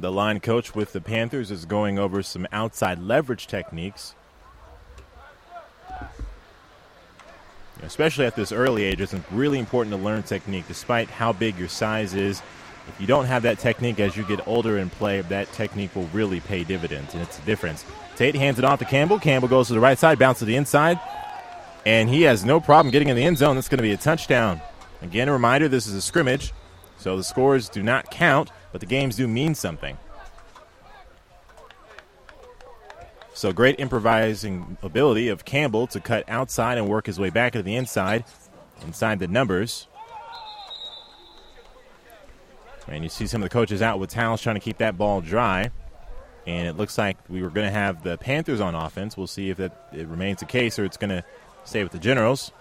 The line coach with the Panthers is going over some outside leverage techniques. Especially at this early age, it's really important to learn technique. Despite how big your size is, if you don't have that technique as you get older in play, that technique will really pay dividends, and it's a difference. Tate hands it off to Campbell. Campbell goes to the right side, bounces to the inside, and he has no problem getting in the end zone. That's going to be a touchdown. Again, a reminder, this is a scrimmage, so the scores do not count, but the games do mean something. So great improvising ability of Campbell to cut outside and work his way back to the inside the numbers. And you see some of the coaches out with towels trying to keep that ball dry. And it looks like we were going to have the Panthers on offense. We'll see if it remains the case or it's going to stay with the Generals.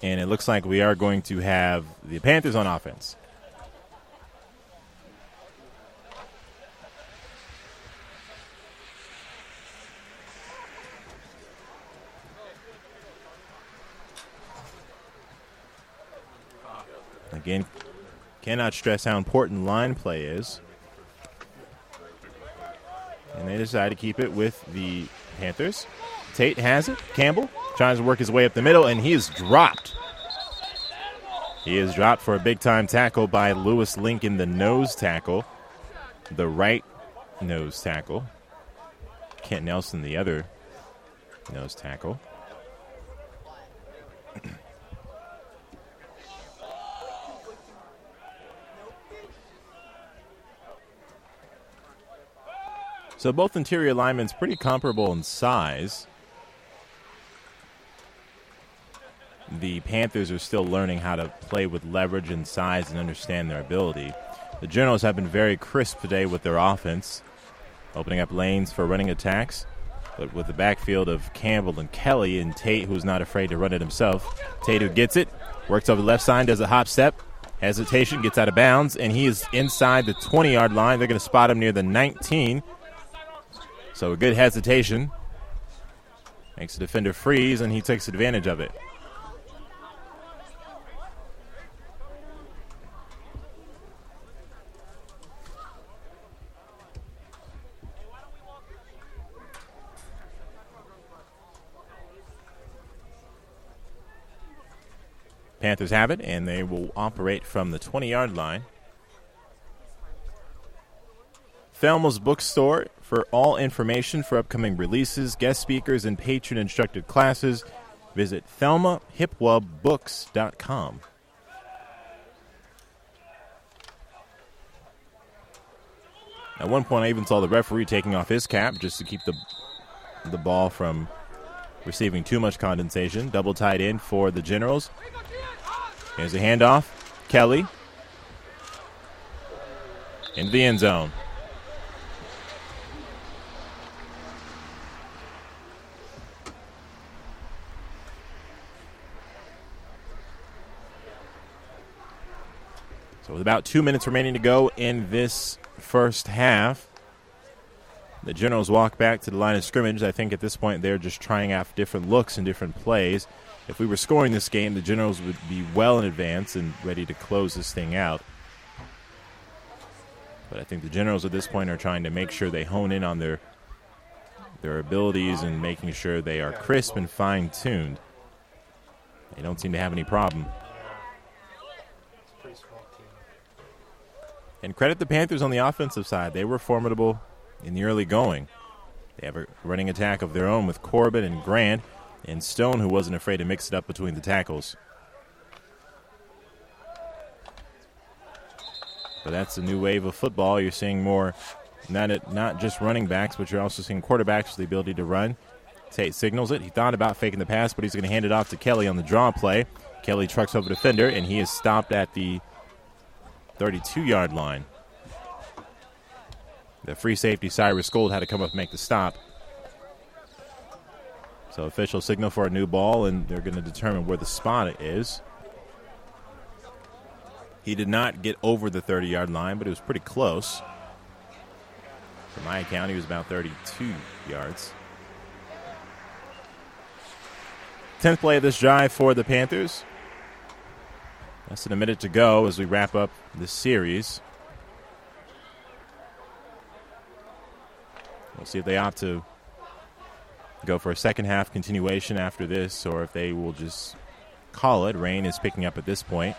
And it looks like we are going to have the Panthers on offense. Again, cannot stress how important line play is. And they decide to keep it with the Panthers. Tate has it. Campbell tries to work his way up the middle, and he is dropped. He is dropped for a big-time tackle by Lewis Lincoln, the nose tackle, the right nose tackle. Kent Nelson, the other nose tackle. So both interior linemen pretty comparable in size. The Panthers are still learning how to play with leverage and size and understand their ability. The Generals have been very crisp today with their offense, opening up lanes for running attacks. But with the backfield of Campbell and Kelly and Tate, who's not afraid to run it himself. Tate, who gets it, works over the left side, does a hop step, hesitation, gets out of bounds, and he is inside the 20-yard line. They're going to spot him near the 19. So a good hesitation. Makes the defender freeze, and he takes advantage of it. Panthers have it, and they will operate from the 20-yard line. Thelma's Bookstore. For all information for upcoming releases, guest speakers, and patron-instructed classes, visit ThelmaHipWubBooks.com. At one point, I even saw the referee taking off his cap just to keep the ball from receiving too much condensation. Double tight end for the Generals. Here's a handoff. Kelly into the end zone. So with about 2 minutes remaining to go in this first half, the Generals walk back to the line of scrimmage. I think at this point they're just trying out different looks and different plays. If we were scoring this game, the Generals would be well in advance and ready to close this thing out. But I think the Generals at this point are trying to make sure they hone in on their abilities and making sure they are crisp and fine-tuned. They don't seem to have any problem. And credit the Panthers on the offensive side. They were formidable in the early going. They have a running attack of their own with Corbin and Grant and Stone, who wasn't afraid to mix it up between the tackles. But that's a new wave of football. You're seeing more, not just running backs, but you're also seeing quarterbacks with the ability to run. Tate signals it. He thought about faking the pass, but he's going to hand it off to Kelly on the draw play. Kelly trucks over the defender, and he is stopped at the 32-yard line. The free safety, Cyrus Gold, had to come up and make the stop. So official signal for a new ball, and they're going to determine where the spot is. He did not get over the 30-yard line, but it was pretty close. For my account, he was about 32 yards. 10th play of this drive for the Panthers. Less than a minute to go as we wrap up this series. We'll see if they opt to go for a second half continuation after this or if they will just call it. Rain is picking up at this point.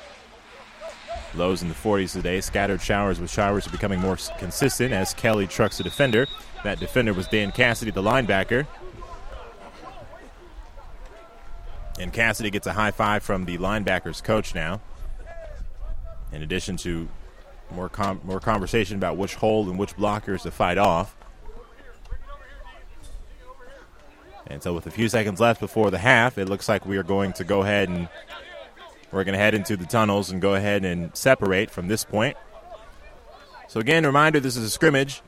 Lows in the 40s today. Scattered showers with showers are becoming more consistent as Kelly trucks a defender. That defender was Dan Cassidy, the linebacker. And Cassidy gets a high five from the linebackers coach now. In addition to more conversation about which hold and which blockers to fight off. And so with a few seconds left before the half, it looks like we are going to go ahead and we're going to head into the tunnels and go ahead and separate from this point. So again, reminder, this is a scrimmage.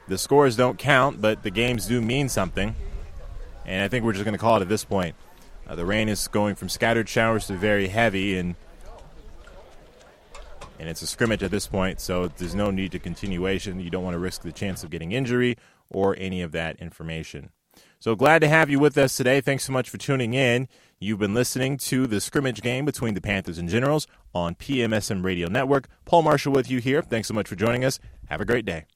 The scores don't count, but the games do mean something. And I think we're just going to call it at this point. The rain is going from scattered showers to very heavy, and it's a scrimmage at this point, so there's no need to continuation. You don't want to risk the chance of getting injury or any of that information. So glad to have you with us today. Thanks so much for tuning in. You've been listening to the scrimmage game between the Panthers and Generals on PMSM Radio Network. Paul Marshall with you here. Thanks so much for joining us. Have a great day.